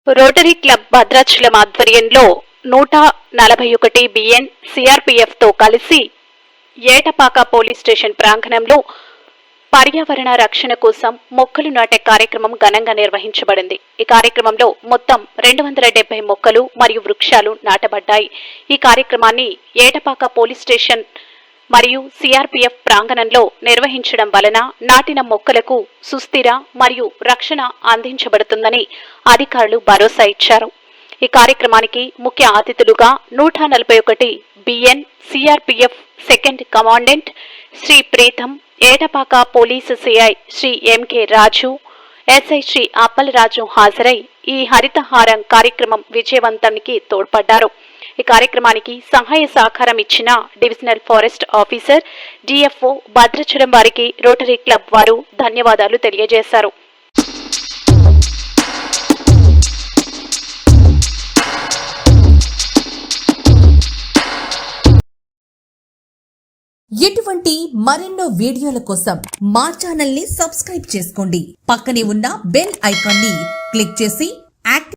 Rotary club Bhadrachalam ఆధ్వర్యంలో 141 B N సిఆర్పిఎఫ్తో కలిసి Etapaka police station ప్రాంగణంలో పర్యావరణ రక్షణ కోసం మొక్కలు నాటే కార్యక్రమం ఘనంగా నిర్వహించబడింది. ఈ కార్యక్రమంలో మొత్తం 270 మొక్కలు మరియు వృక్షాలు నాటబడ్డాయి. ఈ కార్యక్రమాన్ని ఏటపాక పోలీస్ స్టేషన్ మరియు సిఆర్పిఎఫ్ ప్రాంగణంలో నిర్వహించడం వలన నాటిన మొక్కలకు సుస్థిర మరియు రక్షణ అందించబడుతుందని అధికారులు భరోసా ఇచ్చారు. ఈ కార్యక్రమానికి ముఖ్య అతిథులుగా 141 BN CRPF second commandant Shri Preetham, Etapaka police CI Shri MK Raju, SI Shri Appalaraju హాజరై ఈ హరితహారం కార్యక్రమం విజయవంతానికి తోడ్పడ్డారు. ఈ కార్యక్రమానికి సహాయ సహకారం ఇచ్చిన divisional forest officer DFO Bhadrachalam వారికి రోటరీ క్లబ్ వారు ధన్యవాదాలు తెలియజేశారు. ఇటువంటి మరెన్నో వీడియోల కోసం మా ఛానల్ ని సబ్స్క్రైబ్ చేసుకోండి. పక్కనే ఉన్న బెల్ ఐకాన్ ని క్లిక్ చేసి